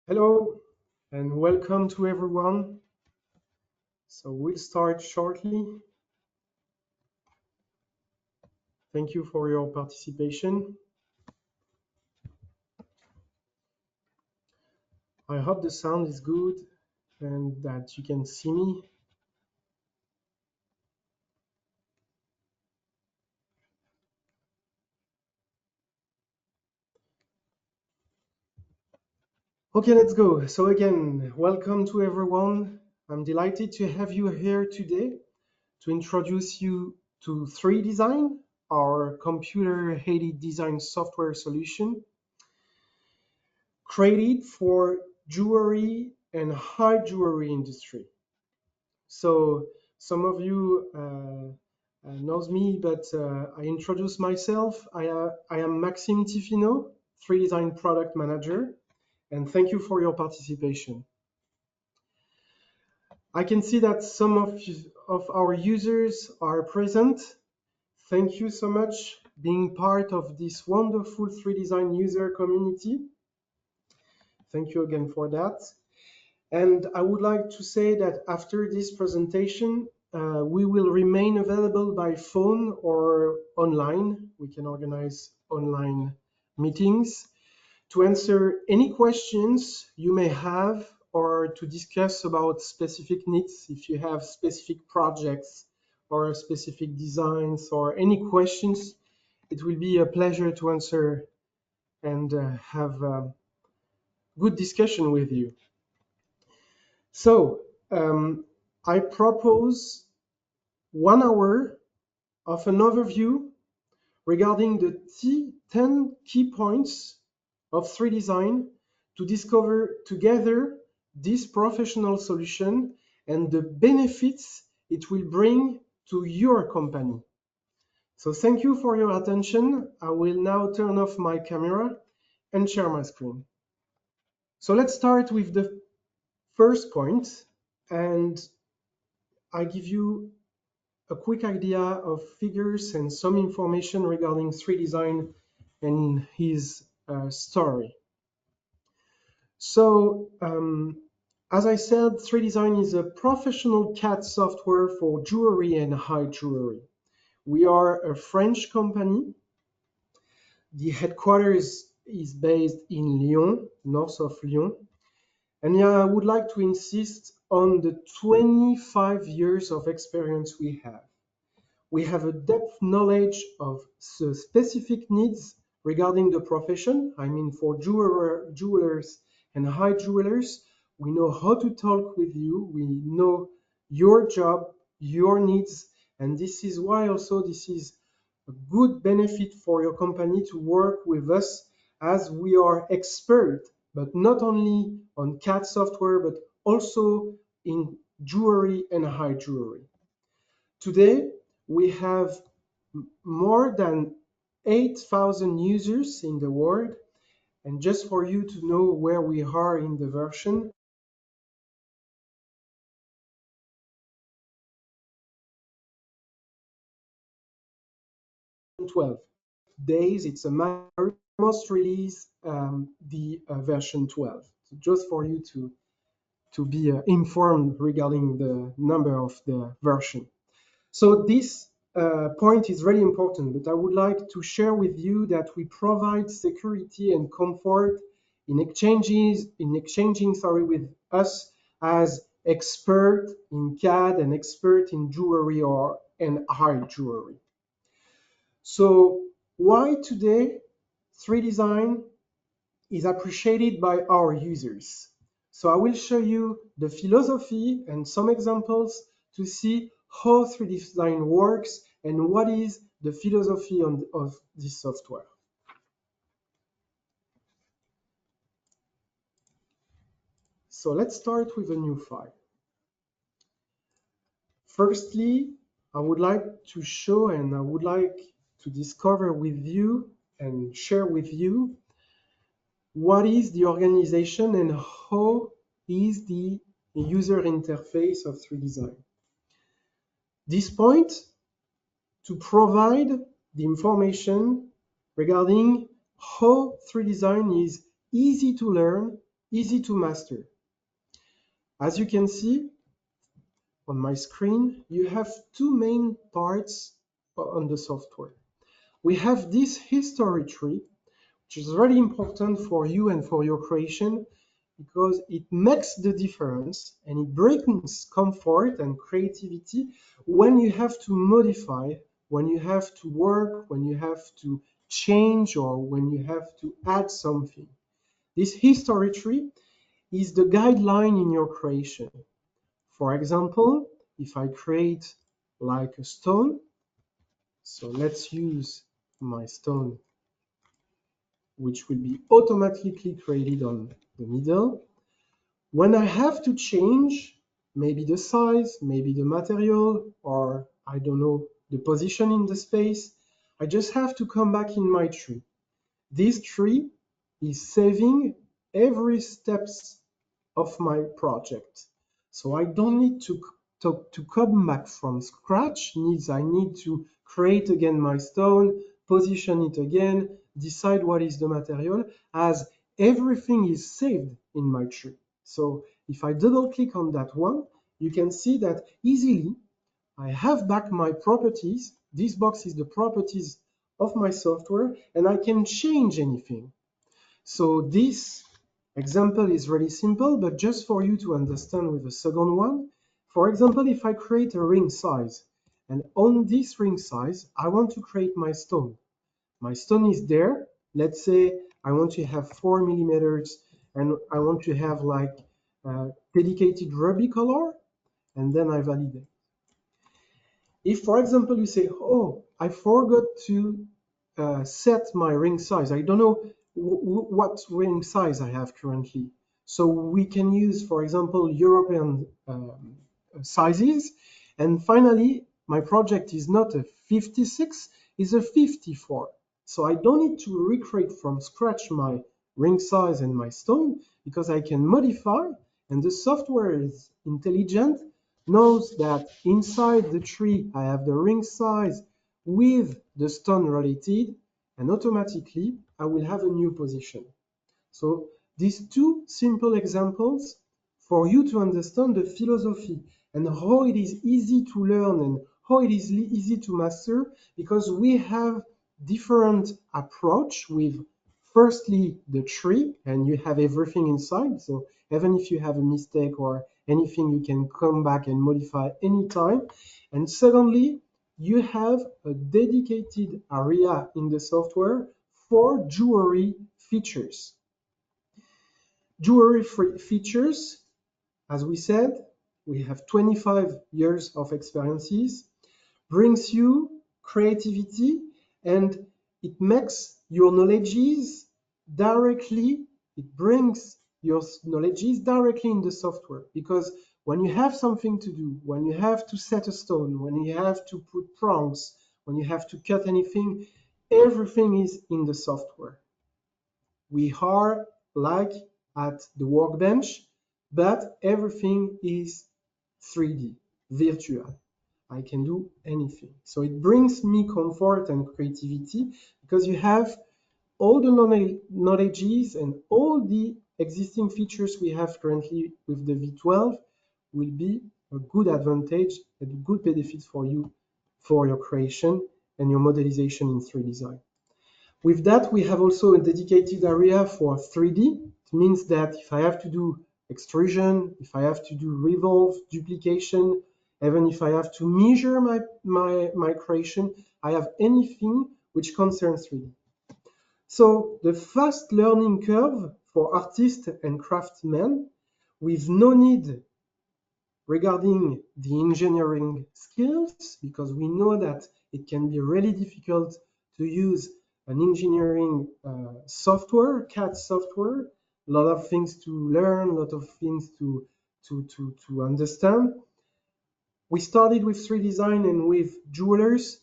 Hello and welcome to everyone. So we'll start shortly. Thank you for your participation. I hope the sound is good and that you can see me. Okay, let's go. So again, welcome to everyone. I'm delighted to have you here today to introduce you to 3Design, our computer-aided design software solution created for jewelry and high jewelry industry. So some of you knows me, but I introduce myself. I am Maxime Thifinau, 3Design product manager, and thank you for your participation. I can see that some of our users are present. Thank you so much being part of this wonderful 3Design user community. Thank you again for that. And I would like to say that after this presentation, we will remain available by phone or online. We can organize online meetings to answer any questions you may have or to discuss about specific needs if you have specific projects or specific designs or any questions. It will be a pleasure to answer and have a good discussion with you. So I propose 1 hour of an overview regarding the 10 key points of 3Design to discover together this professional solution and the benefits it will bring to your company. So thank you for your attention. I will now turn off my camera and share my screen. So let's start with the first point, and I give you a quick idea of figures and some information regarding 3Design and his story. So, as I said, 3Design is a professional CAD software for jewelry and high jewelry. We are a French company. The headquarters is based in Lyon, north of Lyon. And yeah, I would like to insist on the 25 years of experience we have. We have a depth knowledge of the specific needs regarding the profession. I mean, for jewelers and high jewelers, we know how to talk with you. We know your job, your needs, and this is why also this is a good benefit for your company to work with us, as we are expert, but not only on CAD software, but also in jewelry and high jewelry. Today, we have more than 8,000 users in the world. And just for you to know where we are in the version, days, it's a matter must release the version 12. So just for you to be informed regarding the number of the version. So this point is really important, but I would like to share with you that we provide security and comfort in exchanging with us as expert in CAD and expert in jewelry and high jewelry. So why today 3Design is appreciated by our users? So I will show you the philosophy and some examples to see how 3Design works and what is the philosophy of this software. So let's start with a new file. Firstly, I would like to show and I would like to discover with you and share with you what is the organization and how is the user interface of 3Design. This point to provide the information regarding how 3Design is easy to learn easy to master. As you can see on my screen, you have two main parts on the software. We have this history tree, which is really important for you and for your creation because it makes the difference and it brings comfort and creativity when you have to modify, when you have to work, when you have to change, or when you have to add something. This history tree is the guideline in your creation. For example, if I create like a stone, so let's use my stone, which will be automatically created on the middle. When I have to change maybe the size, maybe the material, or I don't know, the position in the space, I just have to come back in my tree. This tree is saving every steps of my project. So I don't need to come back from scratch. I need to create again my stone, position it again, decide what is the material, as everything is saved in my tree. So if I double click on that one, you can see that easily I have back my properties. This box is the properties of my software, and I can change anything. So this example is really simple, but just for you to understand with the second one, for example, if I create a ring size, and on this ring size, I want to create my stone. My stone is there. Let's say I want to have 4 millimeters, and I want to have like dedicated ruby color, and then I validate. If, for example, you say, oh, I forgot to set my ring size. I don't know what ring size I have currently. So we can use, for example, European sizes. And finally, my project is not a 56, it's a 54. So I don't need to recreate from scratch my ring size and my stone because I can modify, and the software is intelligent, knows that inside the tree I have the ring size with the stone related, and automatically I will have a new position. So these two simple examples for you to understand the philosophy and how it is easy to learn and how it is easy to master, because we have different approach with firstly the tree, and you have everything inside. So even if you have a mistake or anything, you can come back and modify anytime. And secondly, you have a dedicated area in the software for jewelry features. Jewelry features, as we said, we have 25 years of experiences, brings you creativity, and it makes your knowledges directly, it brings your knowledges directly in the software. Because when you have something to do, when you have to set a stone, when you have to put prongs, when you have to cut anything, everything is in the software. We are like at the workbench, but everything is 3D, virtual. I can do anything. So it brings me comfort and creativity because you have all the knowledges and all the existing features we have currently with the V12 will be a good advantage and a good benefit for you for your creation and your modelization in 3Design. With that, we have also a dedicated area for 3D. It means that if I have to do extrusion, if I have to do revolve, duplication, even if I have to measure my creation, I have anything which concerns 3D. So the fast learning curve for artists and craftsmen with no need regarding the engineering skills, because we know that it can be really difficult to use an engineering software, CAD software, a lot of things to learn, a lot of things to understand. We started with 3Design and with jewelers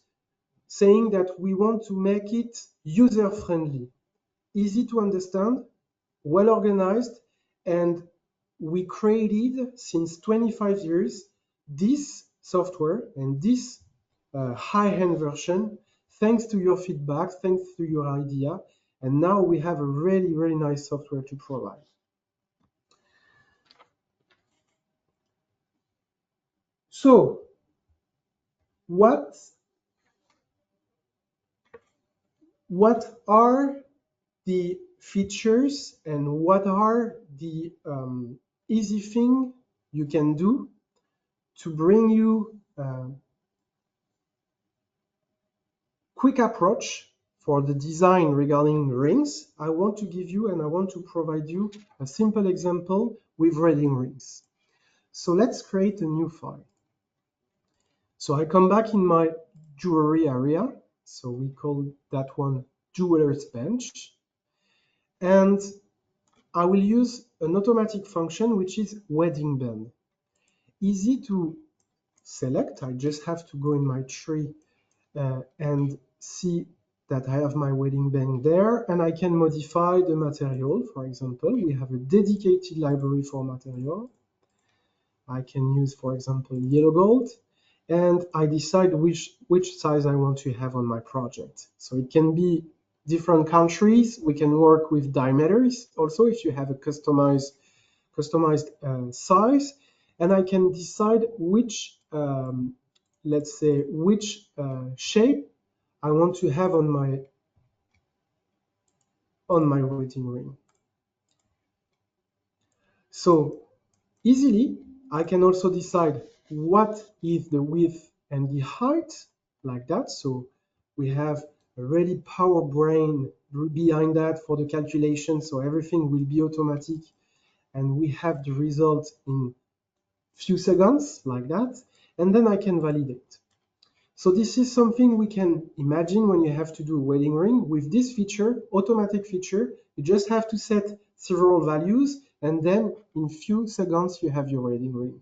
saying that we want to make it user-friendly, easy to understand, well organized, and we created since 25 years this software and this high-end version thanks to your feedback, thanks to your idea, and now we have a really, really nice software to provide. So what are the features and what are the easy thing you can do to bring you quick approach for the design regarding rings? I want to give you and I want to provide you a simple example with wedding rings. So let's create a new file. So I come back in my jewelry area. So we call that one jeweler's bench. And I will use an automatic function which is wedding band. Easy to select. I just have to go in my tree and see that I have my wedding band there, and I can modify the material. For example, we have a dedicated library for material. I can use, for example, yellow gold, and I decide which size I want to have on my project. So it can be different countries. We can work with diameters also if you have a customized size, and I can decide which let's say which shape I want to have on my wedding ring. So easily I can also decide what is the width and the height, like that. So we have a really power brain behind that for the calculation, so everything will be automatic and we have the result in few seconds, like that, and then I can validate. So this is something we can imagine when you have to do a wedding ring. With this feature, automatic feature, you just have to set several values, and then in few seconds you have your wedding ring.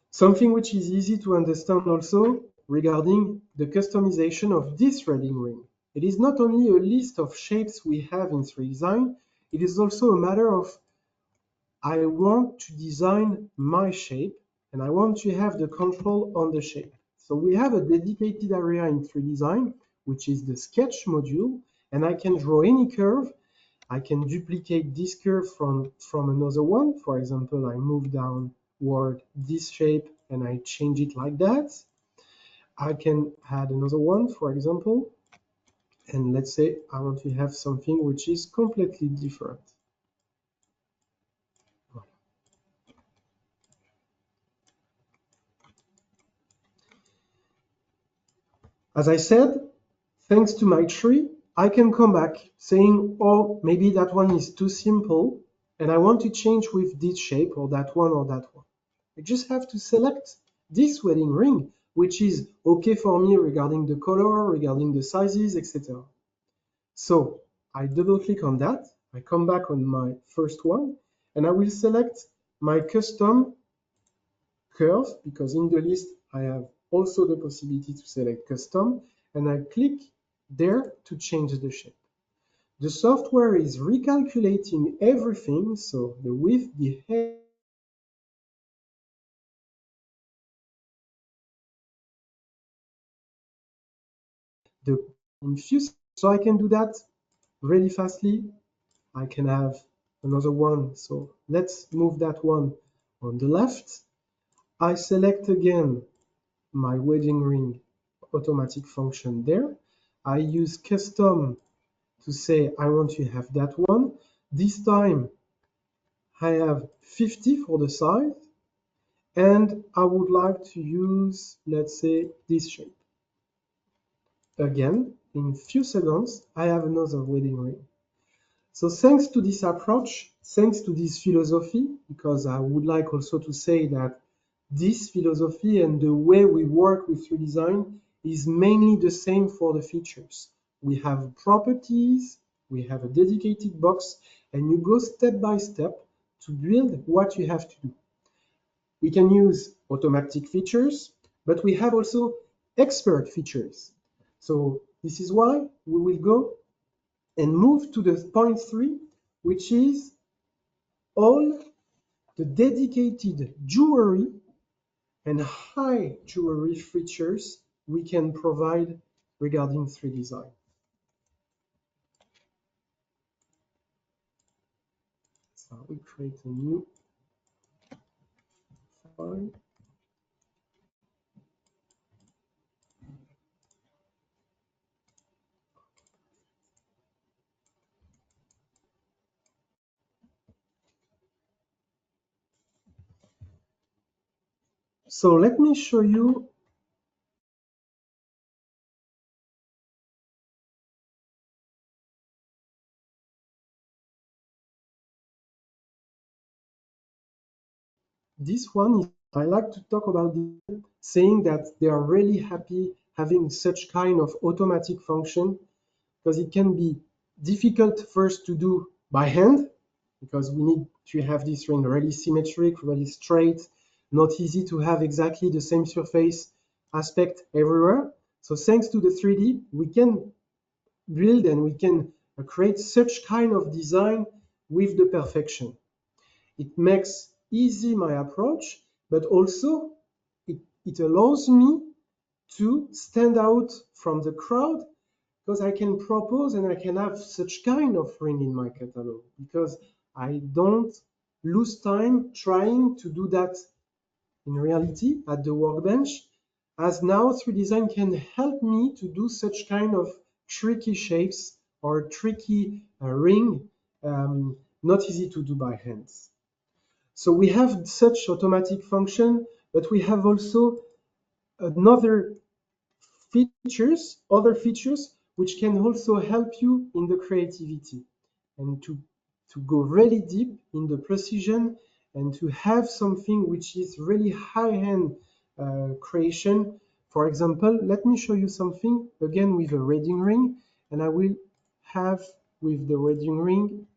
Something which is easy to understand also regarding the customization of this wedding ring. It is not only a list of shapes we have in 3Design, it is also a matter of I want to design my shape and I want to have the control on the shape. So we have a dedicated area in 3Design, which is the sketch module, and I can draw any curve. I can duplicate this curve from another one. For example, I move downward this shape and I change it like that. I can add another one, for example, and let's say I want to have something which is completely different. As I said, thanks to my tree, I can come back saying, oh, maybe that one is too simple and I want to change with this shape or that one or that one. I just have to select this wedding ring, which is okay for me regarding the color, regarding the sizes, etc. So I double click on that. I come back on my first one and I will select my custom curve, because in the list I have also the possibility to select custom, and I click there to change the shape. The software is recalculating everything, so the width, the height, the infuse. So I can do that really fastly. I can have another one. So let's move that one on the left. I select again my wedding ring automatic function there. I use custom to say I want to have that one. This time I have 50 for the size, and I would like to use, let's say, this shape. Again, in few seconds, I have another wedding ring. So thanks to this approach, thanks to this philosophy, because I would like also to say that this philosophy and the way we work with 3Design is mainly the same for the features. We have properties, we have a dedicated box, and you go step by step to build what you have to do. We can use automatic features, but we have also expert features. So this is why we will go and move to the point 3, which is all the dedicated jewelry and high jewelry features we can provide regarding 3Design. So we create a new file. So let me show you this one. I like to talk about this, saying that they are really happy having such kind of automatic function, because it can be difficult first to do by hand, because we need to have this ring really symmetric, really straight, not easy to have exactly the same surface aspect everywhere. So thanks to the 3D, we can build and we can create such kind of design with the perfection. It makes easy my approach, but also it allows me to stand out from the crowd, because I can propose and I can have such kind of ring in my catalog, because I don't lose time trying to do that in reality at the workbench, as now 3Design can help me to do such kind of tricky shapes or tricky ring, not easy to do by hands. So we have such automatic function, but we have also another other features which can also help you in the creativity and to go really deep in the precision and to have something which is really high-end creation. For example, let me show you something again with a wedding ring, and I will have with the wedding ring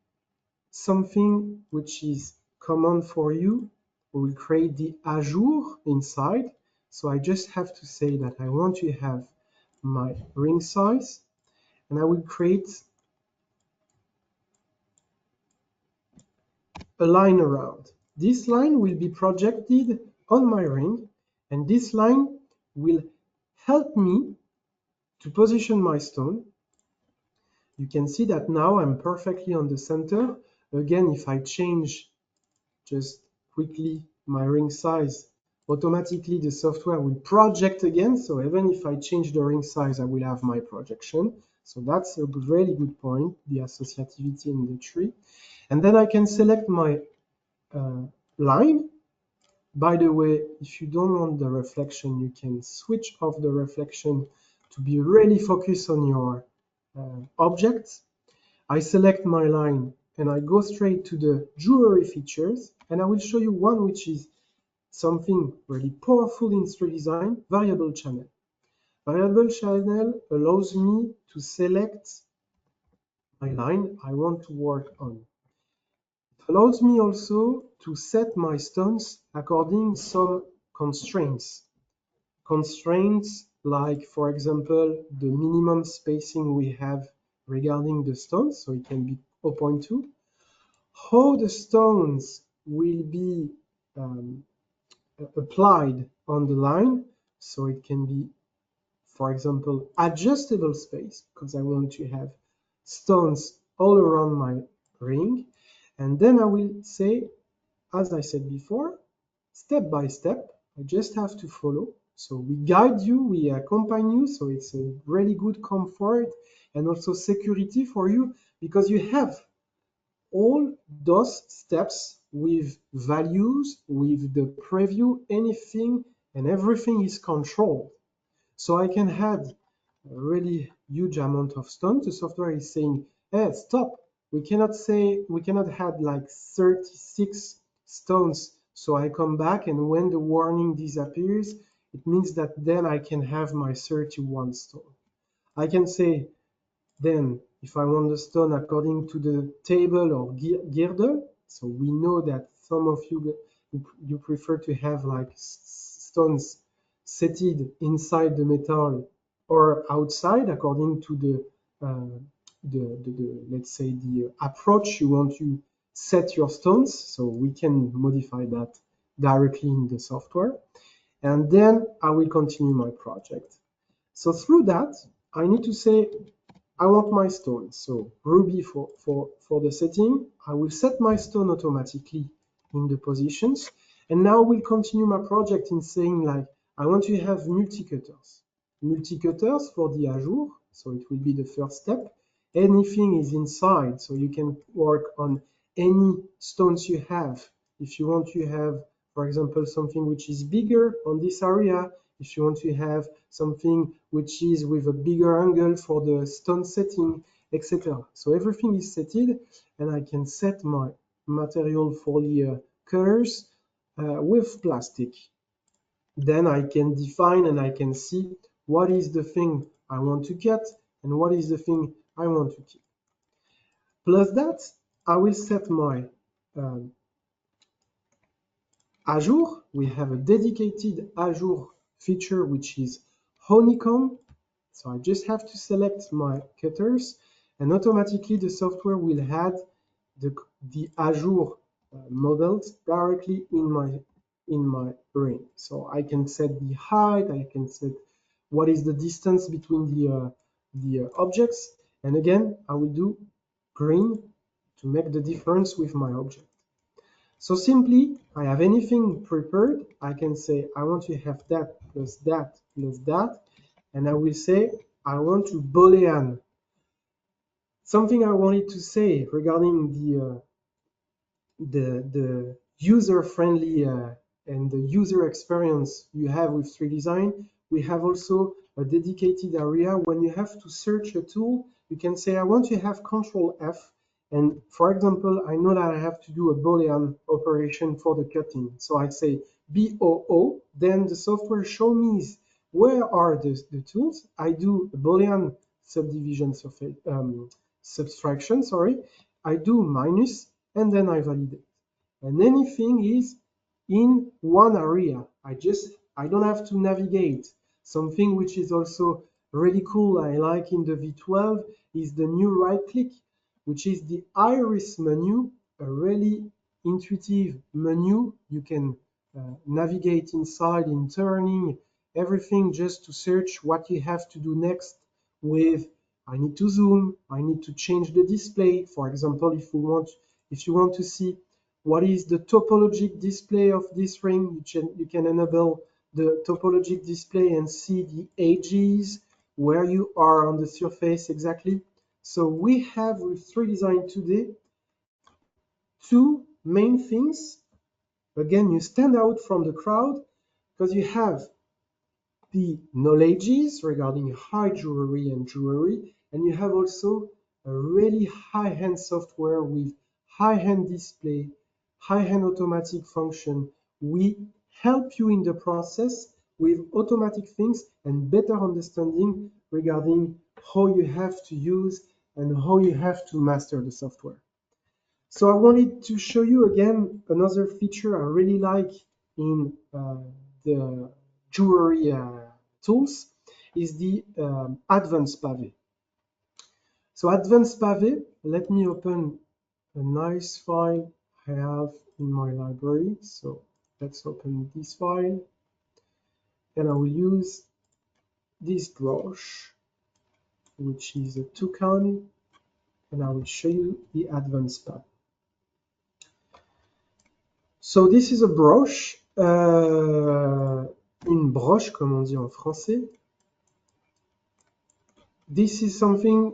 something which is common for you. We will create the ajour inside. So I just have to say that I want to have my ring size, and I will create a line around. This line will be projected on my ring, and this line will help me to position my stone. You can see that now I'm perfectly on the center. Again, if I change just quickly my ring size, automatically the software will project again. So even if I change the ring size, I will have my projection. So that's a really good point, the associativity in the tree. And then I can select my line. By the way, if you don't want the reflection, you can switch off the reflection to be really focused on your object. I select my line and I go straight to the jewelry features, and I will show you one which is something really powerful in 3Design, variable channel. Variable channel allows me to select my line I want to work on. It allows me also to set my stones according to some constraints. Constraints like, for example, the minimum spacing we have regarding the stones, so it can be 0.2. How the stones will be applied on the line, so it can be, for example, adjustable space, because I want to have stones all around my ring. And then I will say, as I said before, step by step, I just have to follow. So we guide you, we accompany you, so it's a really good comfort and also security for you, because you have all those steps with values, with the preview, anything and everything is controlled. So I can add a really huge amount of stone. The software is saying, hey, stop. We cannot add like 36 stones. So I come back, and when the warning disappears, it means that then I can have my 31 stone. I can say, then, if I want the stone according to the table or girder, so we know that some of you prefer to have like stones seated inside the metal or outside according to the let's say the approach you want to set your stones. So we can modify that directly in the software. And then I will continue my project. So through that, I need to say, I want my stone. So Ruby for the setting. I will set my stone automatically in the positions. And now we'll continue my project in saying like, I want to have multi-cutters. Multi-cutters for the ajour. So it will be the first step. Anything is inside. So you can work on any stones you have. If you want to have for example, something which is bigger on this area, if you want to have something which is with a bigger angle for the stone setting, etc. So everything is setted, and I can set my material for the colors with plastic. Then I can define and I can see what is the thing I want to cut and what is the thing I want to keep. Plus that, I will set my Azure. We have a dedicated Azure feature which is honeycomb. So I just have to select my cutters, and automatically the software will add the Azure models directly in my ring. So I can set the height, I can set what is the distance between the objects, and again I will do green to make the difference with my object. So simply, I have anything prepared, I can say I want to have that plus that plus that, and I will say I want to boolean. Something I wanted to say regarding the user-friendly and the user experience you have with 3Design, we have also a dedicated area. When you have to search a tool, you can say, I want to have Control F. And for example, I know that I have to do a Boolean operation for the cutting. So I say BOO, then the software shows me where are the tools. I do a Boolean subdivision subtraction, sorry. I do minus, and then I validate. And anything is in one area. I don't have to navigate. Something which is also really cool I like in the V12 is the new right click, which is the iris menu, a really intuitive menu. You can navigate inside in turning everything just to search what you have to do next with I need to zoom, I need to change the display. For example, if you want to see what is the topologic display of this ring, you can enable the topologic display and see the edges, where you are on the surface exactly. So we have with 3Design today two main things. Again, you stand out from the crowd because you have the knowledges regarding high jewelry and jewelry, and you have also a really high-end software with high-end display, high-end automatic function. We help you in the process with automatic things and better understanding regarding how you have to use and how you have to master the software. So I wanted to show you again another feature I really like in the jewelry tools is the advanced pavé. So advanced pavé, let me open a nice file I have in my library. So let's open this file, and I will use this brush, which is a toucan, and I will show you the advanced pavé. So this is a brush, une broche comme on dit en français. This is something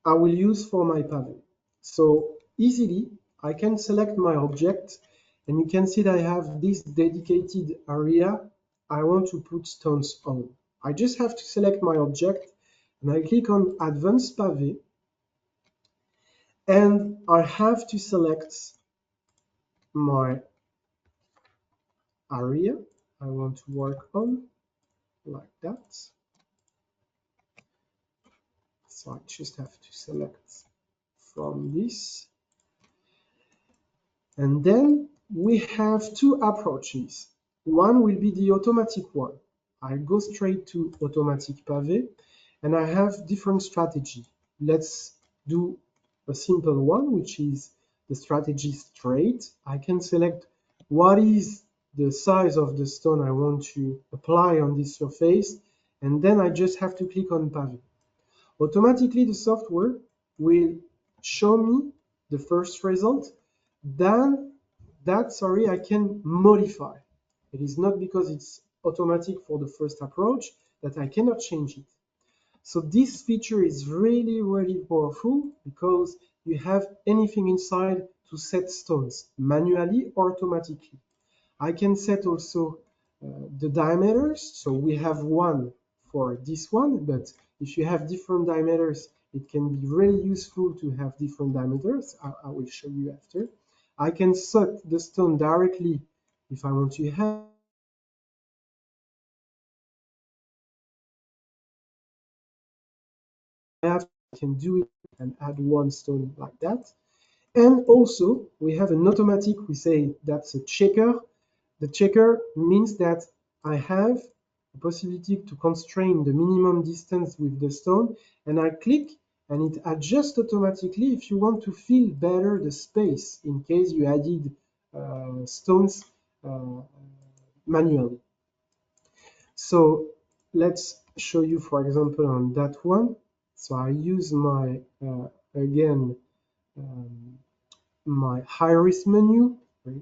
I will use for my pavé. So easily I can select my object, and you can see that I have this dedicated area I want to put stones on. I just have to select my object, and I click on Advanced Pavé, and I have to select my area I want to work on, like that. So I just have to select from this. And then we have two approaches. One will be the automatic one. I go straight to automatic pavé, and I have different strategy. Let's do a simple one, which is the strategy straight. I can select what is the size of the stone I want to apply on this surface, and then I just have to click on pavé. Automatically, the software will show me the first result. Then I can modify. It is not because it's automatic for the first approach that I cannot change it. So this feature is really, really powerful because you have anything inside to set stones manually or automatically. I can set also the diameters. So we have one for this one, but if you have different diameters, it can be really useful to have different diameters. I will show you after. I can set the stone directly if I want to have. I can do it and add one stone like that. And also we have an automatic, we say that's a checker. The checker means that I have the possibility to constrain the minimum distance with the stone, and I click and it adjusts automatically if you want to feel better the space in case you added stones manually. So let's show you, for example, on that one. So I use my, again, my high-risk menu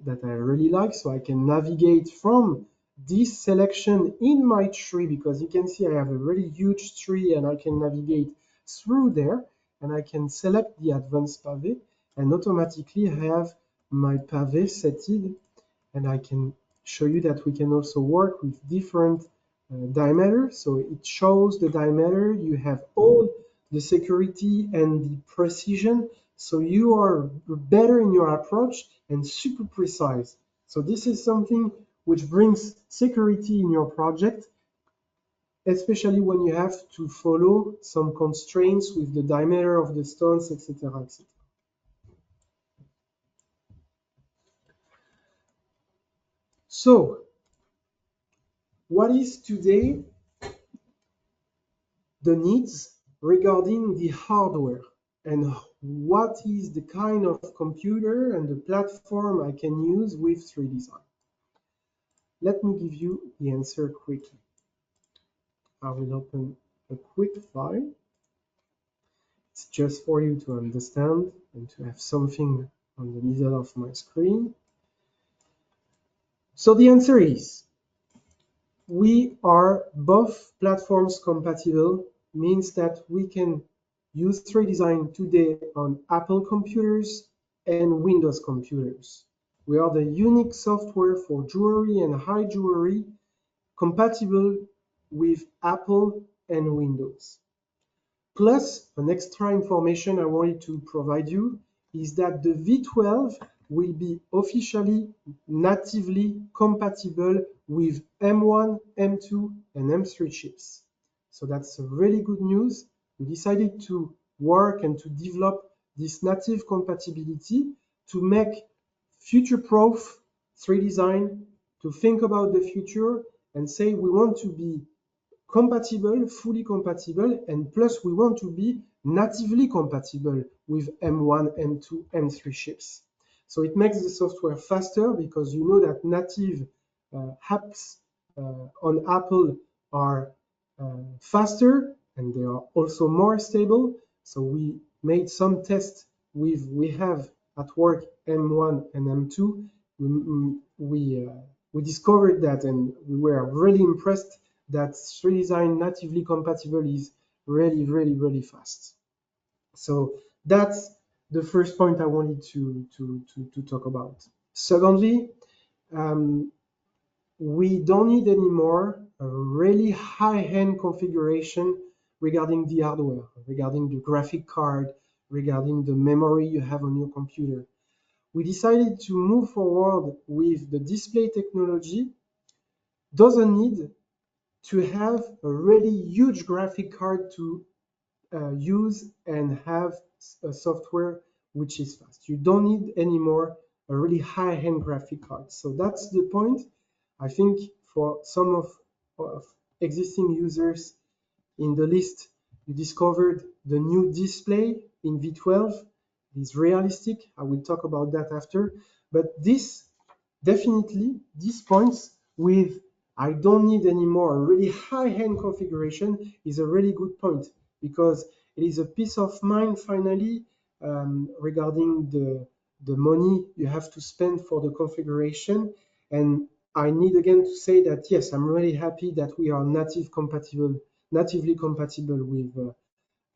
that I really like, so I can navigate from this selection in my tree, because you can see I have a really huge tree and I can navigate through there, and I can select the advanced pavé, and automatically I have my pavé setted, and I can show you that we can also work with different diameter. So it shows the diameter, you have all the security and the precision, so you are better in your approach and super precise. So this is something which brings security in your project, especially when you have to follow some constraints with the diameter of the stones, etc., etc. So what is today the needs regarding the hardware, and what is the kind of computer and the platform I can use with 3Design? Let me give you the answer quickly. I will open a quick file. It's just for you to understand and to have something on the middle of my screen. So the answer is, we are both platforms compatible, means that we can use 3Design today on Apple computers and Windows computers. We are the unique software for jewelry and high jewelry compatible with Apple and Windows. Plus, an extra information I wanted to provide you is that the V12 will be officially natively compatible with M1, M2, and M3 chips. So that's really good news. We decided to work and to develop this native compatibility to make future-proof 3Design, to think about the future and say we want to be compatible, fully compatible, and plus we want to be natively compatible with M1, M2, M3 chips. So it makes the software faster, because you know that native apps on Apple are faster and they are also more stable. So we made some tests with, we have at work M1 and M2. We discovered that, and we were really impressed that 3Design natively compatible is really, really, really fast. So that's the first point I wanted to talk about. Secondly, we don't need anymore a really high-end configuration regarding the hardware, regarding the graphic card, regarding the memory you have on your computer. We decided to move forward with the display technology. Doesn't need to have a really huge graphic card to use and have a software which is fast. You don't need anymore a really high-end graphic card. So that's the point. I think for some of existing users in the list, you discovered the new display in V12. It is realistic. I will talk about that after. But this definitely, these points with I don't need anymore a really high-end configuration is a really good point, because it is a peace of mind finally regarding the money you have to spend for the configuration. And I need again to say that yes, I'm really happy that we are natively compatible with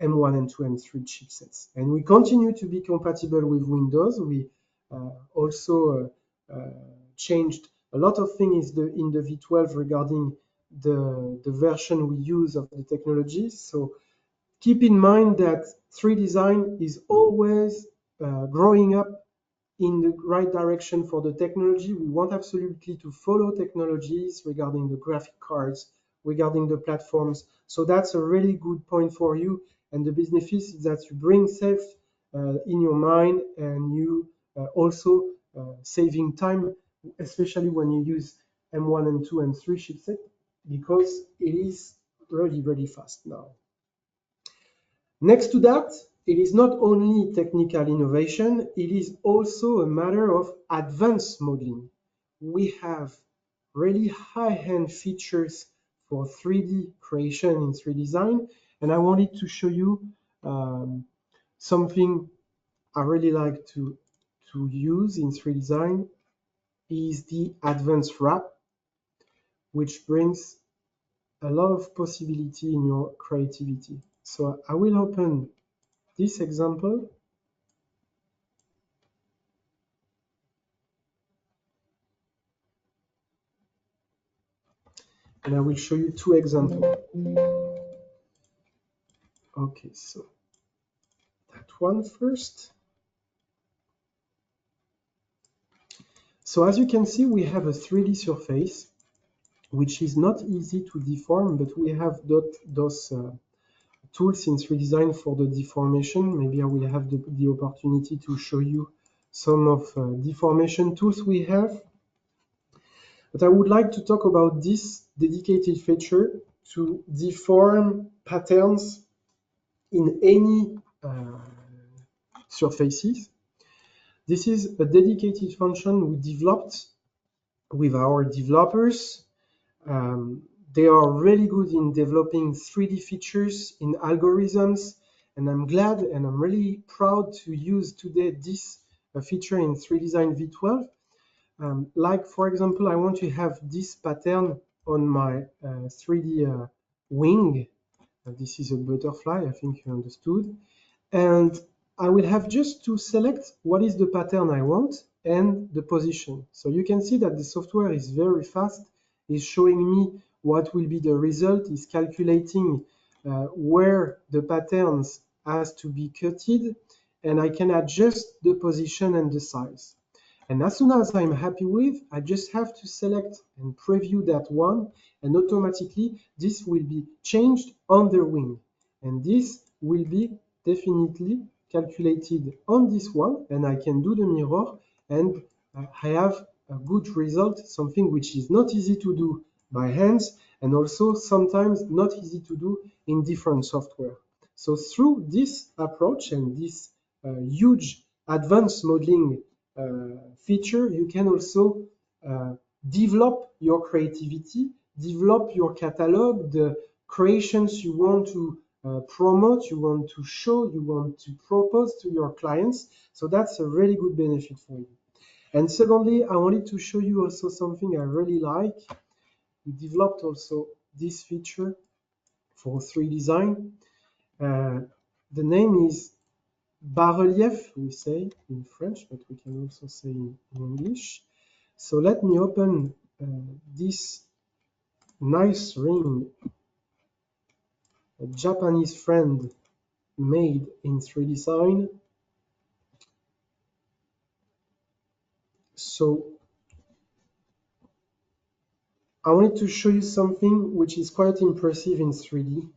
M1 and 2 and 3 chipsets, and we continue to be compatible with Windows. We also changed a lot of things in the V12 regarding the version we use of the technology. So keep in mind that 3Design is always growing up in the right direction for the technology. We want absolutely to follow technologies regarding the graphic cards, regarding the platforms. So that's a really good point for you. And the benefit is that you bring safe in your mind, and you also saving time, especially when you use M1, M2, and 3 chipset, because it is really, really fast now. Next to that, it is not only technical innovation, it is also a matter of advanced modeling. We have really high-end features for 3D creation in 3Design, and I wanted to show you something I really like to use in 3Design is the advanced wrap, which brings a lot of possibility in your creativity. So I will open this example. And I will show you two examples. Okay, so that one first. So as you can see, we have a 3D surface, which is not easy to deform, but we have those tools in 3Design for the deformation. Maybe I will have the opportunity to show you some of deformation tools we have. But I would like to talk about this dedicated feature to deform patterns in any surfaces. This is a dedicated function we developed with our developers. They are really good in developing 3D features in algorithms, and I'm glad and I'm really proud to use today this feature in 3Design V12. Like, for example, I want to have this pattern on my 3D wing. This is a butterfly, I think you understood. And I will have just to select what is the pattern I want and the position. So you can see that the software is very fast. It's showing me what will be the result. It's calculating where the patterns has to be cutted, and I can adjust the position and the size. And as soon as I'm happy with, I just have to select and preview that one, and automatically this will be changed on the wing. And this will be definitely calculated on this one, and I can do the mirror, and I have a good result, something which is not easy to do by hands, and also sometimes not easy to do in different software. So through this approach and this huge advanced modeling feature, you can also develop your creativity, develop your catalog, the creations you want to promote, you want to show, you want to propose to your clients. So that's a really good benefit for you. And secondly, I wanted to show you also something I really like. We developed also this feature for 3Design. The name is bas-relief, we say in French, but we can also say in English. So let me open this nice ring a Japanese friend made in 3Design. So I wanted to show you something which is quite impressive in 3D.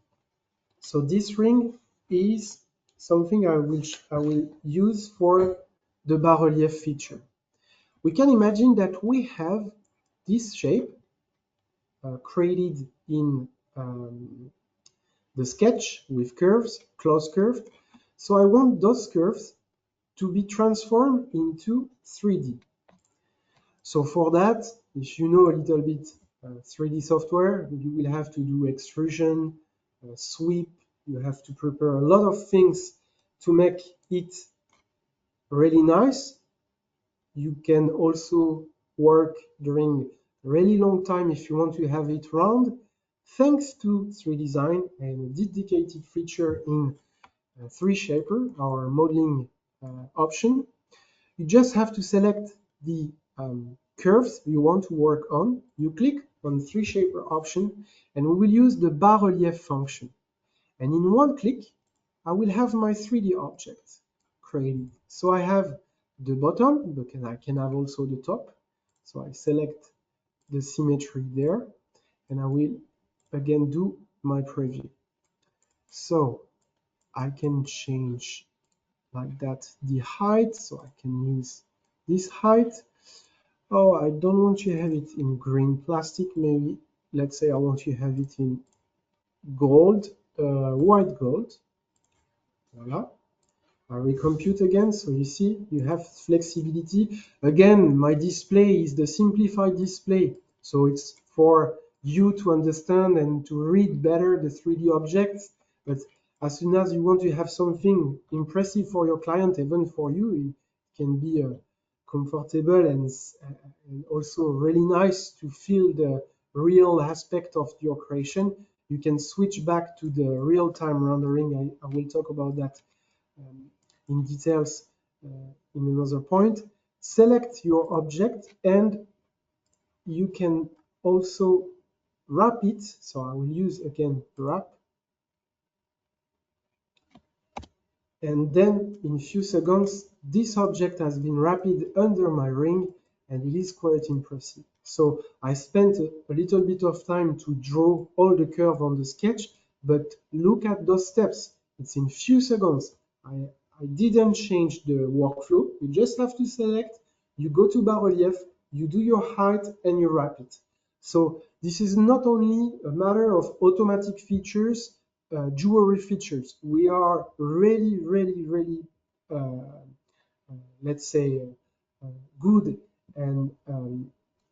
So this ring is something I will use for the bas-relief feature. We can imagine that we have this shape created in the sketch with curves, close curve. So I want those curves to be transformed into 3D. So for that, if you know a little bit 3D software, you will have to do extrusion, sweep, you have to prepare a lot of things to make it really nice. You can also work during a really long time if you want to have it round. Thanks to 3Design and a dedicated feature in 3Shaper, our modeling option, you just have to select the curves you want to work on, you click on 3Shaper option, and we will use the bas-relief function. And in one click, I will have my 3D object created. So I have the bottom, but I can have also the top. So I select the symmetry there, and I will again do my preview. So I can change like that the height, so I can use this height. Oh, I don't want to have it in green plastic. Maybe, let's say I want to have it in gold, white gold. Voila. I recompute again, so you see, you have flexibility. Again, my display is the simplified display, so it's for you to understand and to read better the 3D objects. But as soon as you want to have something impressive for your client, even for you, it can be comfortable and also really nice to feel the real aspect of your creation. You can switch back to the real-time rendering. I will talk about that in details in another point. Select your object, and you can also wrap it. So I will use again wrap, and then in a few seconds this object has been wrapped under my ring, and it is quite impressive. So I spent a little bit of time to draw all the curve on the sketch, but look at those steps. It's in few seconds. I didn't change the workflow. You just have to select, you go to bas-relief, you do your height, and you wrap it. So this is not only a matter of automatic features, jewelry features. We are really, let's say, good and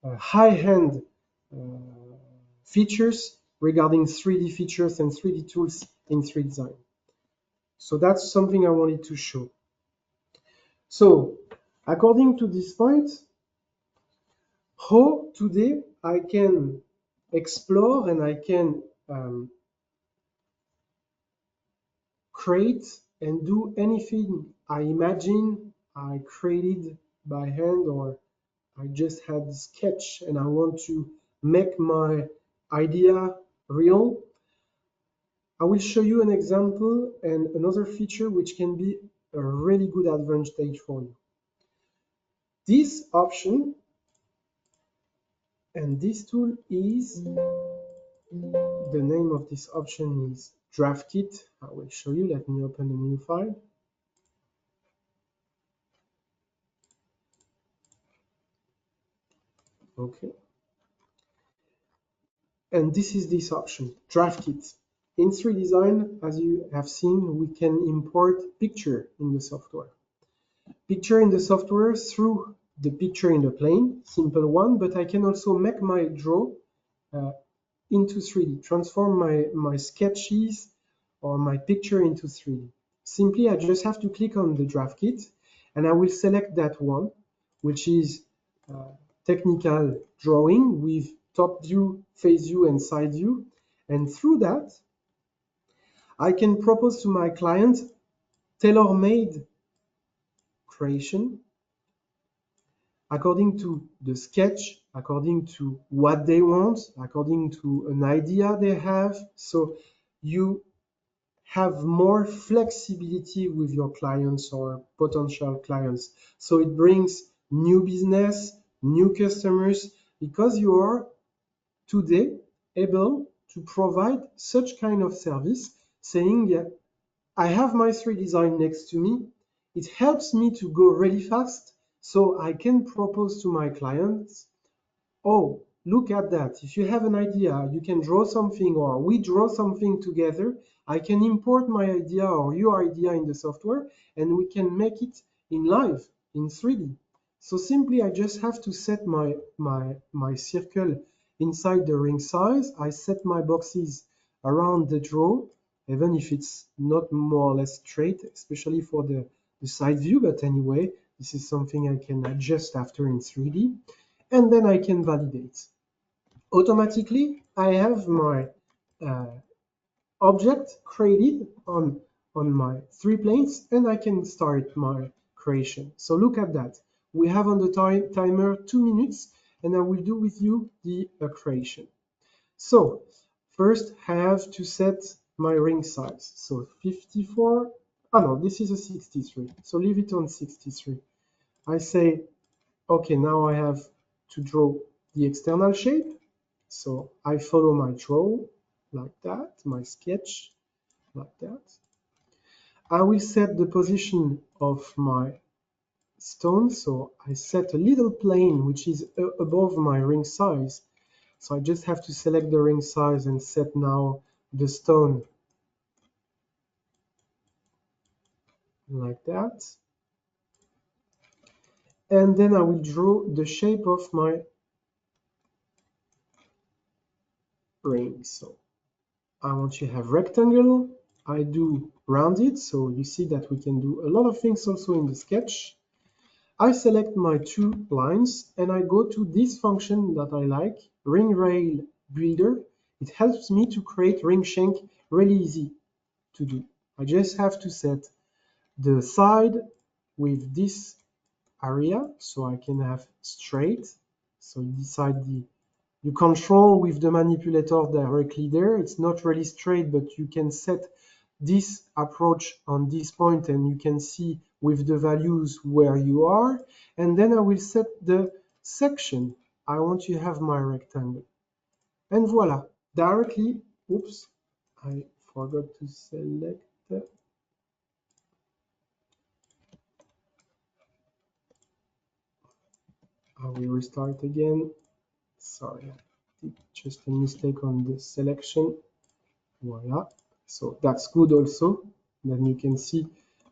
high-end features regarding 3D features and 3D tools in 3Design. So that's something I wanted to show. So according to this point, how today I can explore and I can create and do anything I imagine I created by hand, or I just had a sketch and I want to make my idea real. I will show you an example and another feature which can be a really good advantage for you. This option and this tool is, the name of this option is Draft Kit. I will show you. Let me open a new file. Okay. And this is this option, Draft Kit. In 3Design, as you have seen, we can import picture in the software. Picture in the software through the picture in the plane, simple one, but I can also make my draw into 3D, transform my sketches or my picture into 3D. Simply, I just have to click on the Draft Kit, and I will select that one, which is technical drawing with top view, face view, and side view. And through that, I can propose to my client tailor-made creation according to the sketch, according to what they want, according to an idea they have. So you have more flexibility with your clients or potential clients. So it brings new business, new customers, because you are today able to provide such kind of service, saying, yeah, I have my 3Design next to me. It helps me to go really fast, so I can propose to my clients, oh, look at that. If you have an idea, you can draw something, or we draw something together. I can import my idea or your idea in the software, and we can make it in live, in 3D. So simply, I just have to set my circle inside the ring size. I set my boxes around the draw, even if it's not more or less straight, especially for the side view. But anyway, this is something I can adjust after in 3D. And then I can validate. Automatically, I have my object created on my three planes, and I can start my creation. So look at that. We have on the timer 2 minutes, and I will do with you the creation. So first I have to set my ring size. So 54, oh no, this is a 63. So leave it on 63. I say, okay, now I have to draw the external shape. So I follow my draw like that, my sketch like that. I will set the position of my stone. So I set a little plane which is above my ring size. So I just have to select the ring size and set now the stone like that. And then I will draw the shape of my ring. So I want to have rectangle. I do rounded, so you see that we can do a lot of things also in the sketch. I select my two lines and I go to this function that I like, ring rail builder. It helps me to create ring shank really easy to do. I just have to set the side with this area so I can have straight. So you decide you control with the manipulator directly there. It's not really straight, but you can set this approach on this point and you can see with the values where you are. And then I will set the section. I want to have my rectangle. And voila, directly, oops, I forgot to select. I will restart again. Sorry, I did just a mistake on the selection. Voila. So that's good also. Then you can see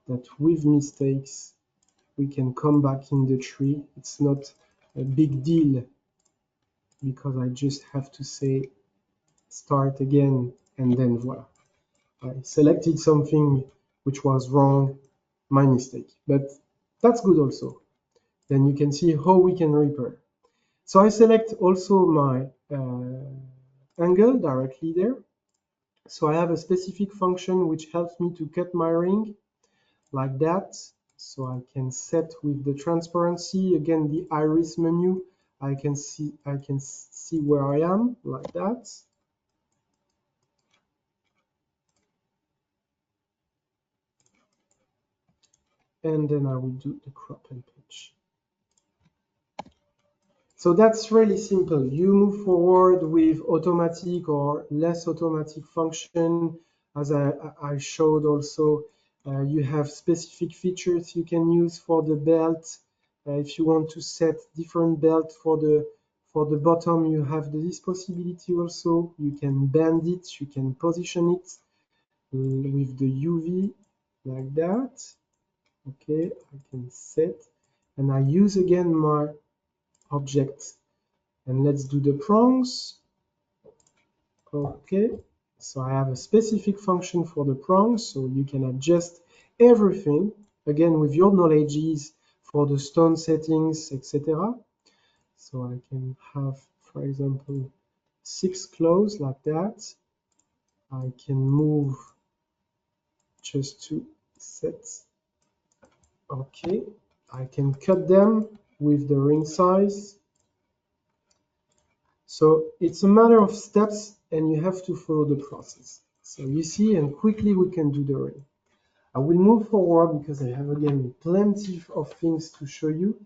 that with mistakes, we can come back in the tree. It's not a big deal because I just have to say start again and then voila. I selected something which was wrong, my mistake. But that's good also. Then you can see how we can repair. So I select also my angle directly there. So I have a specific function which helps me to cut my ring like that. So I can set with the transparency, again, the iris menu. I can see where I am like that. And then I will do the crop and pitch. So that's really simple. You move forward with automatic or less automatic function. As I showed also, you have specific features you can use for the belt. If you want to set different belt for the bottom, you have this possibility also. You can bend it, you can position it with the UV like that. Okay, I can set, and I use again my object. And let's do the prongs. Okay, so I have a specific function for the prongs, so you can adjust everything, again with your knowledges for the stone settings, etc. So I can have, for example, 6 claws like that. I can move just to set. Okay, I can cut them with the ring size. So it's a matter of steps and you have to follow the process. So you see, and quickly we can do the ring. I will move forward because I have again plenty of things to show you.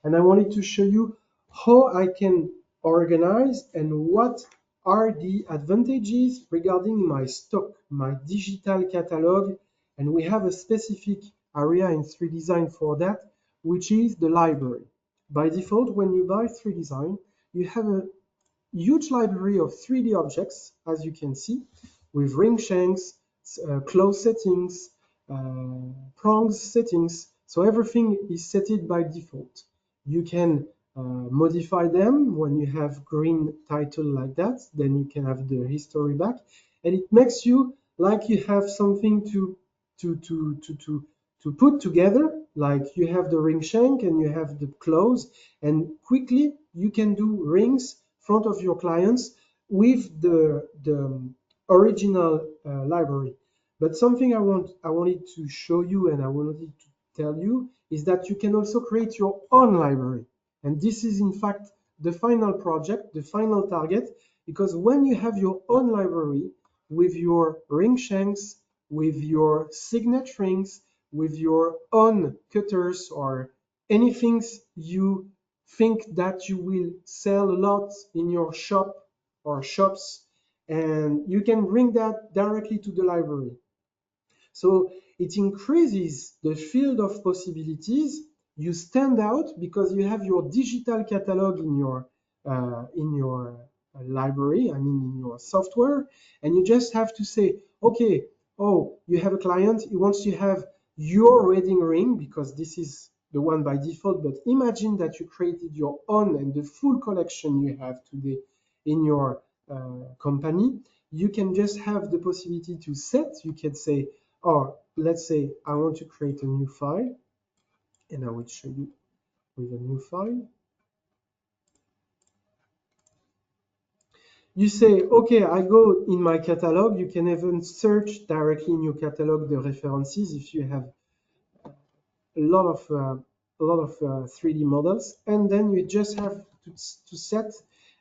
And I wanted to show you how I can organize and what are the advantages regarding my stock, my digital catalog. And we have a specific area in 3Design for that, which is the library. By default, when you buy 3Design, you have a huge library of 3D objects, as you can see, with ring shanks, claw settings, prongs settings. So everything is set by default. You can modify them when you have green title like that, then you can have the history back, and it makes you like you have something to put together, like you have the ring shank and you have the claws, and quickly you can do rings front of your clients with the original library. But something I wanted to show you and I wanted to tell you is that you can also create your own library. And this is in fact the final project, the final target, because when you have your own library with your ring shanks, with your signet rings, with your own cutters or anything you think that you will sell a lot in your shop or shops, and you can bring that directly to the library. So it increases the field of possibilities. You stand out because you have your digital catalog in your library, I mean in your software, and you just have to say, okay, oh, you have a client, he wants to have your wedding ring because this is the one by default, but imagine that you created your own and the full collection you have today in your company. You can just have the possibility to set, you can say, or let's say I want to create a new file, and I will show you with a new file. You say, okay, I go in my catalog. You can even search directly in your catalog the references if you have a lot of 3D models, and then you just have to set,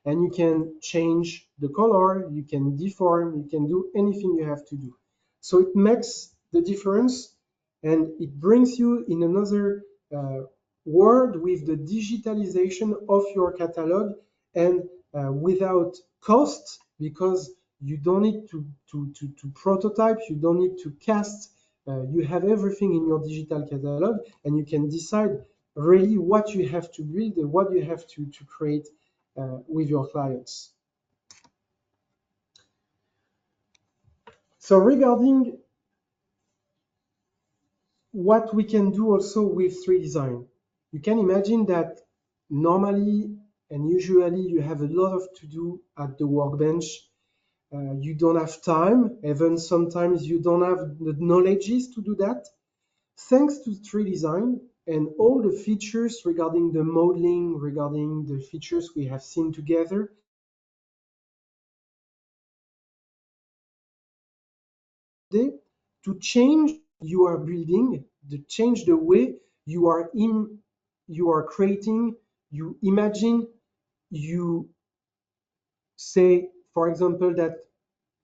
and you can change the color, you can deform, you can do anything you have to do. So it makes the difference, and it brings you in another world with the digitalization of your catalog, and without cost, because you don't need to prototype, you don't need to cast. You have everything in your digital catalog, and you can decide really what you have to build and what you have to create with your clients. So regarding what we can do also with 3Design, you can imagine that normally and usually you have a lot of to do at the workbench. You don't have time, even sometimes you don't have the knowledges to do that. Thanks to 3Design and all the features regarding the modeling, regarding the features we have seen together, to change you are building, to change the way you are creating, you imagine, you say, for example, that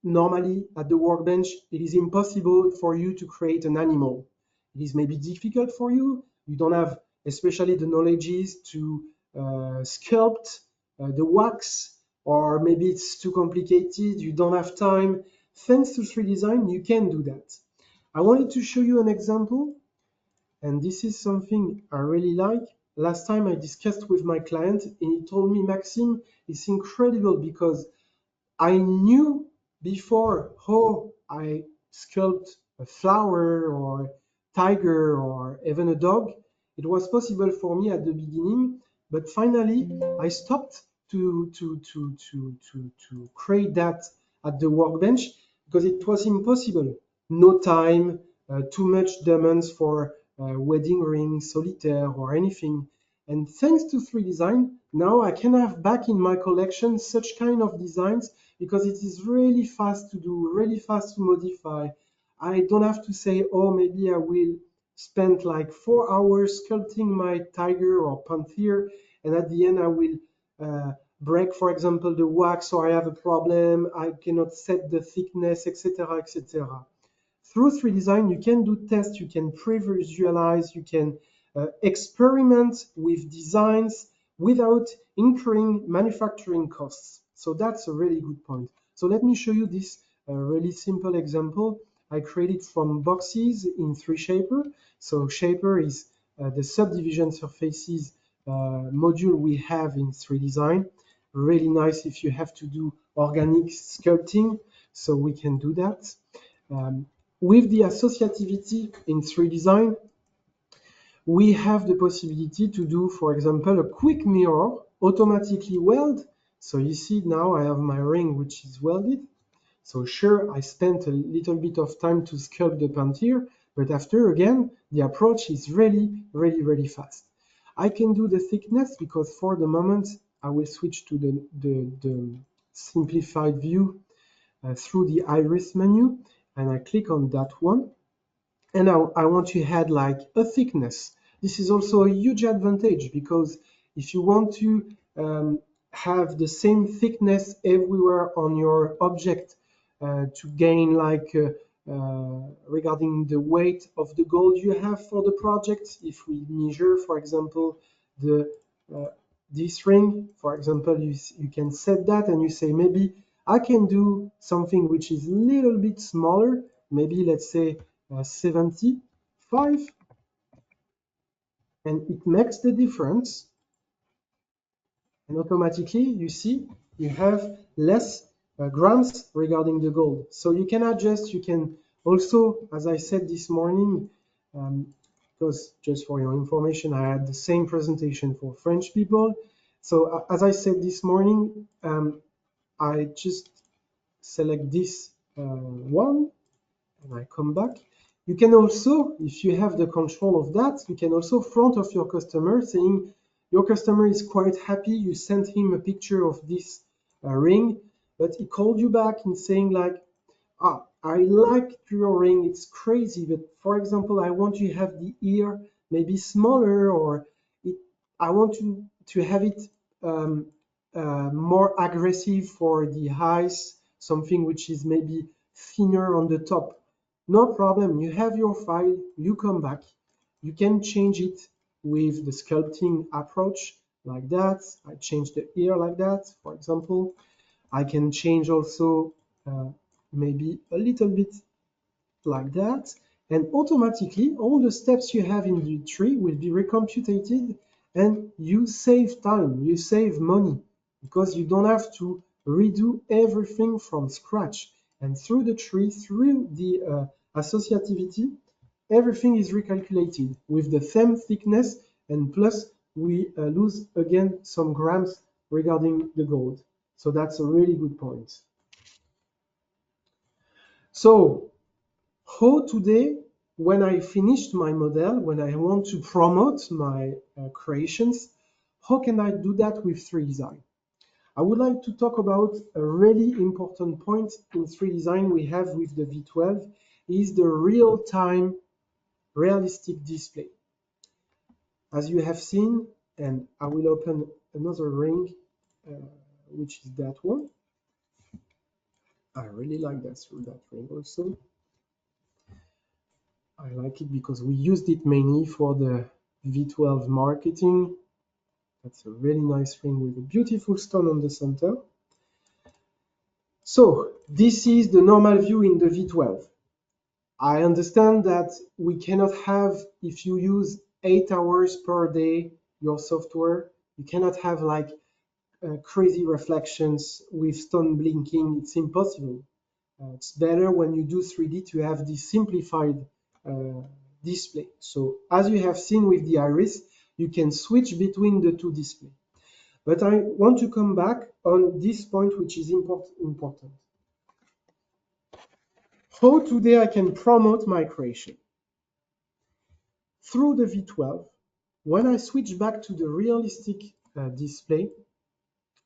normally at the workbench, it is impossible for you to create an animal. It is maybe difficult for you. You don't have, especially the knowledges to sculpt the wax, or maybe it's too complicated. You don't have time. Thanks to 3Design, you can do that. I wanted to show you an example, and this is something I really like. Last time I discussed with my client, and he told me, Maxime, it's incredible because I knew before how I sculpt a flower or tiger or even a dog. It was possible for me at the beginning, but finally I stopped to create that at the workbench because it was impossible. No time, too much demands for wedding ring, solitaire, or anything. And thanks to 3Design, now I can have back in my collection such kind of designs because it is really fast to do, really fast to modify. I don't have to say, oh, maybe I will spend like 4 hours sculpting my tiger or panther, and at the end I will break, for example, the wax, or I have a problem, I cannot set the thickness, etc., etc. Through 3Design, you can do tests, you can pre-visualize, you can experiment with designs without incurring manufacturing costs. So that's a really good point. So let me show you this really simple example. I created from boxes in 3Shaper. So Shaper is the subdivision surfaces module we have in 3Design. Really nice if you have to do organic sculpting, so we can do that. With the associativity in 3Design, we have the possibility to do, for example, a quick mirror automatically weld. So you see now I have my ring which is welded. So sure, I spent a little bit of time to sculpt the panther, but after, again, the approach is really, really, really fast. I can do the thickness because for the moment I will switch to the simplified view through the iris menu, and I click on that one. And now I want to add like a thickness. This is also a huge advantage because if you want to have the same thickness everywhere on your object to gain like regarding the weight of the gold you have for the project, if we measure, for example, the uh, this ring, for example, you can set that and you say maybe I can do something which is a little bit smaller, maybe let's say 75, and it makes the difference, and automatically you see you have less grams regarding the gold. So you can adjust. You can also, as I said this morning, because just for your information, I had the same presentation for French people. So as I said this morning, I just select this one and I come back. You can also, if you have the control of that, you can also front of your customer saying your customer is quite happy. You sent him a picture of this ring, but he called you back and saying like, ah, I like your ring. It's crazy, but for example, I want to have the ear maybe smaller, or it, I want to have it um, more aggressive for the eyes, something which is maybe thinner on the top. No problem. You have your file. You come back. You can change it with the sculpting approach like that. I change the ear like that, for example. I can change also uh, maybe a little bit like that, and automatically all the steps you have in the tree will be recomputed, and you save time, you save money, because you don't have to redo everything from scratch. And through the tree, through the associativity, everything is recalculated with the same thickness, and plus we lose again some grams regarding the gold. So that's a really good point. So how today, when I finished my model, when I want to promote my creations, how can I do that with 3Design? I would like to talk about a really important point in 3Design we have with the V12 is the real-time realistic display. As you have seen, and I will open another ring, which is that one. I really like that ring also. I like it because we used it mainly for the V12 marketing. That's a really nice ring with a beautiful stone on the center. So this is the normal view in the V12. I understand that we cannot have, if you use 8 hours per day, your software, you cannot have like crazy reflections with stone blinking. It's impossible. It's better when you do 3D to have this simplified display. So as you have seen with the iris, you can switch between the two displays. But I want to come back on this point, which is important. How today I can promote my creation? Through the V12, when I switch back to the realistic display,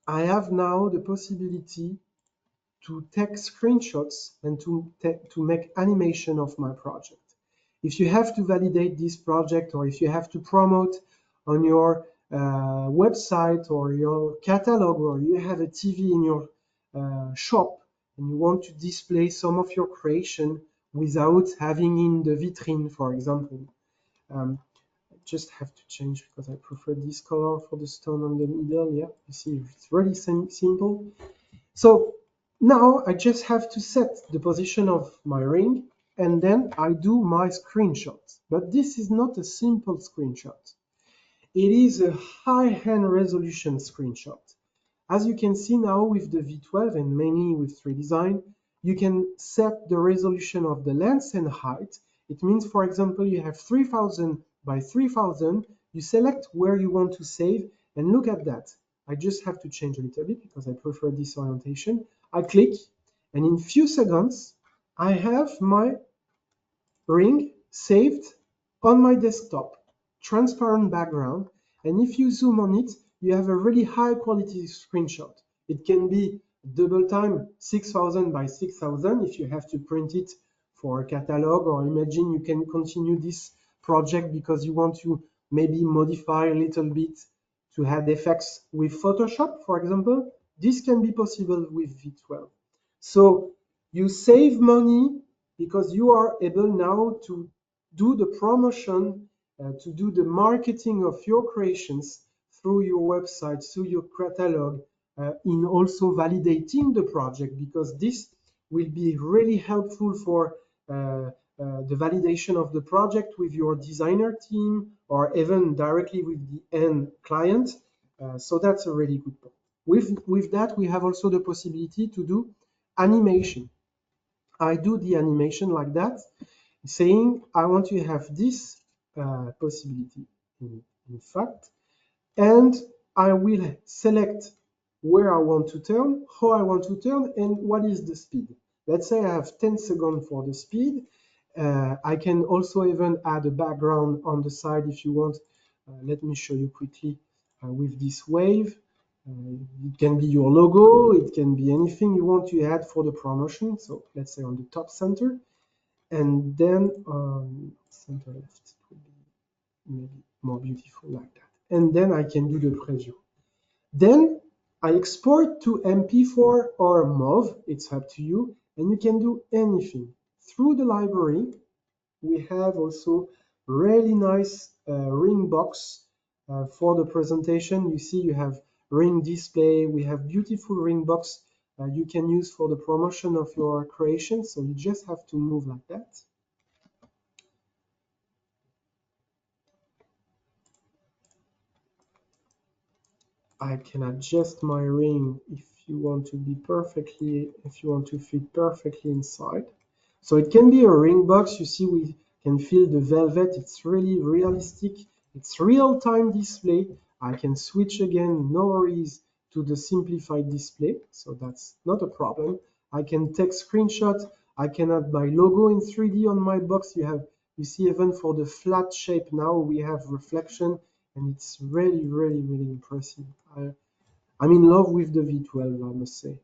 I have now the possibility to take screenshots and to make animation of my project. If you have to validate this project, or if you have to promote on your website or your catalog, or you have a TV in your shop and you want to display some of your creation without having in the vitrine, for example, I just have to change because I prefer this color for the stone on the middle. Yeah, you see, it's really simple. So now I just have to set the position of my ring, and then I do my screenshot. But this is not a simple screenshot. It is a high-end resolution screenshot. As you can see now with the V12 and mainly with 3Design, you can set the resolution of the length and height. It means, for example, you have 3000 by 3000, you select where you want to save, and look at that. I just have to change a little bit because I prefer this orientation. I click, and in few seconds, I have my ring saved on my desktop, transparent background, and if you zoom on it, you have a really high quality screenshot. It can be double time 6000 by 6000 if you have to print it for a catalog, or imagine you can continue this project because you want to maybe modify a little bit to add effects with Photoshop, for example. This can be possible with V12. So you save money because you are able now to do the promotion, to do the marketing of your creations through your website, through your catalog, in also validating the project, because this will be really helpful for the validation of the project with your designer team, or even directly with the end client. So that's a really good point. With that, we have also the possibility to do animation. I do the animation like that, saying I want to have this possibility in fact, and I will select where I want to turn, how I want to turn, and what is the speed. Let's say I have 10 seconds for the speed. I can also even add a background on the side if you want. Let me show you quickly with this wave. It can be your logo, it can be anything you want to add for the promotion. So let's say on the top center, and then center left, it would be maybe more beautiful like that. And then I can do the preview. Then I export to MP4 or MOV, it's up to you, and you can do anything. Through the library, we have also really nice ring box for the presentation. You see, you have ring display, we have beautiful ring box you can use for the promotion of your creation. So you just have to move like that. I can adjust my ring if you want to fit perfectly inside. So it can be a ring box. You see, we can feel the velvet. It's really realistic. It's real-time display. I can switch again, no worries, to the simplified display. So that's not a problem. I can take screenshot. I can add my logo in 3D on my box. You see, even for the flat shape now, we have reflection, and it's really, really, really impressive. I'm in love with the V12, I must say.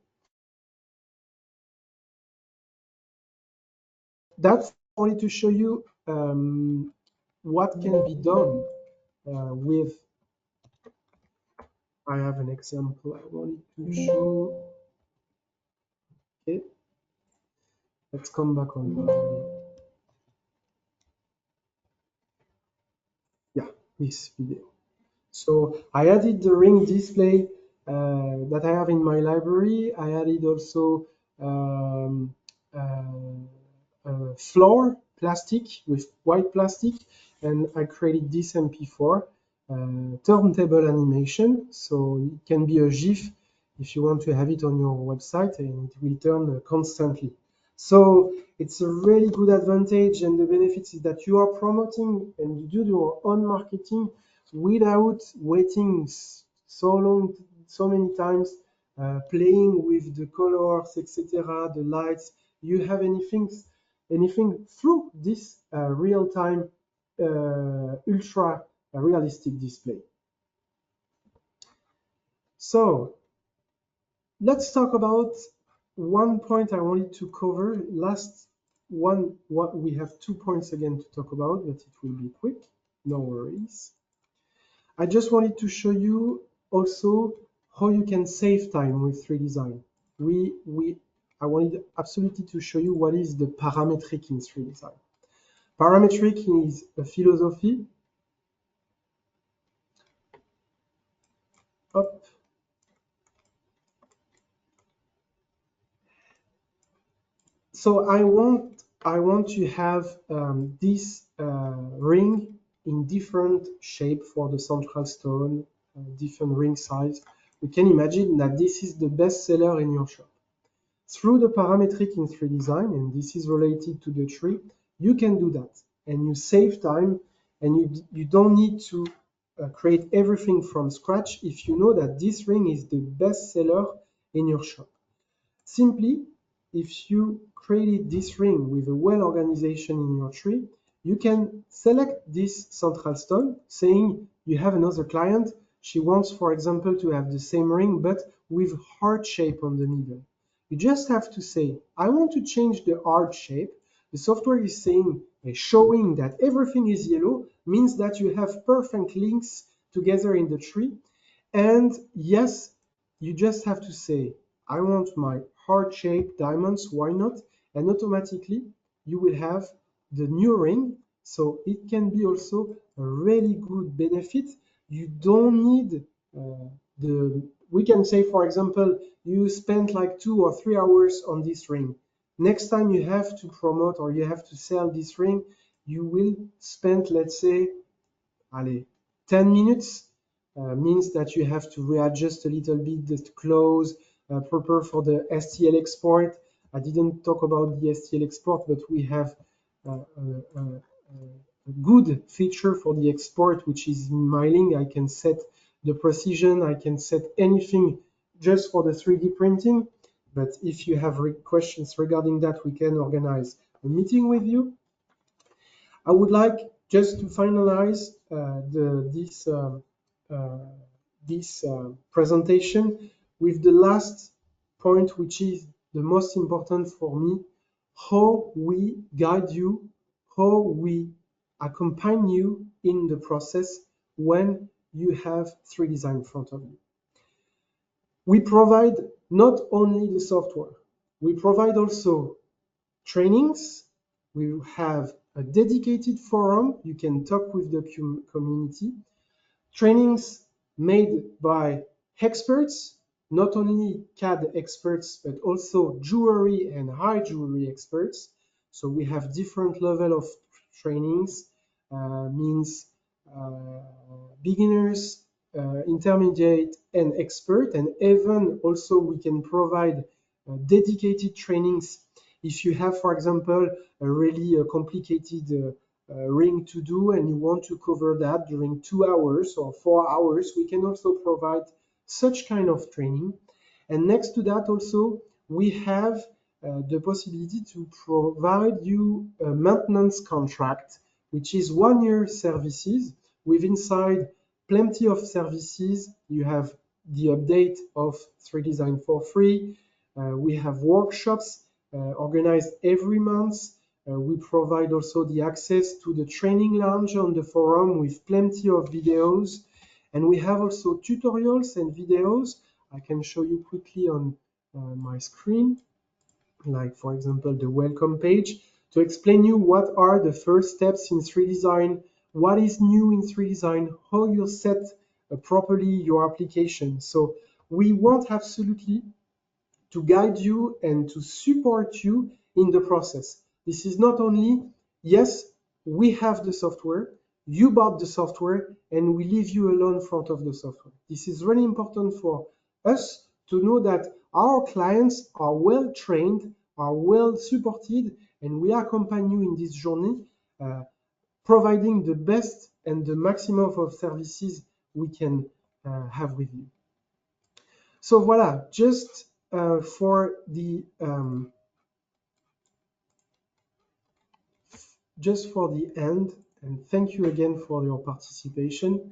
That's I wanted to show you what can be done with. I have an example I wanted to show. Okay, let's come back on. Yeah, this video. So I added the ring display that I have in my library. I added also floor plastic with white plastic, and I created this MP4 turntable animation. So it can be a GIF if you want to have it on your website, and it will turn constantly. So it's a really good advantage, and the benefits is that you are promoting and you do your own marketing without waiting so long, so many times, playing with the colors, etc., the lights. You have anything through this real-time, ultra realistic display. So let's talk about one point I wanted to cover. Last one, what we have 2 points again to talk about, but it will be quick, no worries. I just wanted to show you also how you can save time with 3Design. I wanted absolutely to show you what is the parametric in 3Design. Parametric is a philosophy. Up. So I want to have this ring in different shape for the central stone, different ring size. We can imagine that this is the best seller in your shop. Through the parametric in 3Design, and this is related to the tree, you can do that, and you save time, and you don't need to create everything from scratch if you know that this ring is the best seller in your shop. Simply, if you created this ring with a well organization in your tree, you can select this central stone, saying you have another client. She wants, for example, to have the same ring, but with heart shape on the middle. You just have to say, I want to change the heart shape The software is saying, showing that everything is yellow, means that you have perfect links together in the tree. And yes, you just have to say, I want my heart-shaped diamonds, why not? And automatically you will have the new ring. So it can be also a really good benefit. You don't need we can say, for example, you spent like 2 or 3 hours on this ring. Next time you have to promote or you have to sell this ring, you will spend, let's say, allez, 10 minutes. Means that you have to readjust a little bit the close, prepare for the STL export. I didn't talk about the STL export, but we have a good feature for the export, which is miling. I can set the precision, I can set anything just for the 3D printing. But if you have questions regarding that, we can organize a meeting with you. I would like just to finalize this presentation with the last point, which is the most important for me: how we guide you, how we accompany you in the process when you have 3Design in front of you. We provide not only the software, we provide also trainings. We have a dedicated forum. You can talk with the community. Trainings made by experts, not only CAD experts, but also jewelry and high jewelry experts. So we have different level of trainings, means beginners, intermediate, and expert. And even also we can provide dedicated trainings if you have, for example, a really complicated ring to do and you want to cover that during 2 hours or 4 hours, we can also provide such kind of training. And next to that also, we have the possibility to provide you a maintenance contract, which is 1 year services with inside plenty of services. You have the update of 3Design for free. We have workshops organized every month. We provide also the access to the training lounge on the forum with plenty of videos. And we have also tutorials and videos. I can show you quickly on my screen, like for example, the welcome page, to explain you what are the first steps in 3Design, what is new in 3Design, how you set properly your application. So we want absolutely to guide you and to support you in the process. This is not only, yes, we have the software, you bought the software, and we leave you alone in front of the software. This is really important for us to know that our clients are well trained, are well supported, and we accompany you in this journey, providing the best and the maximum of services we can have with you. So voila, just for the end, and thank you again for your participation.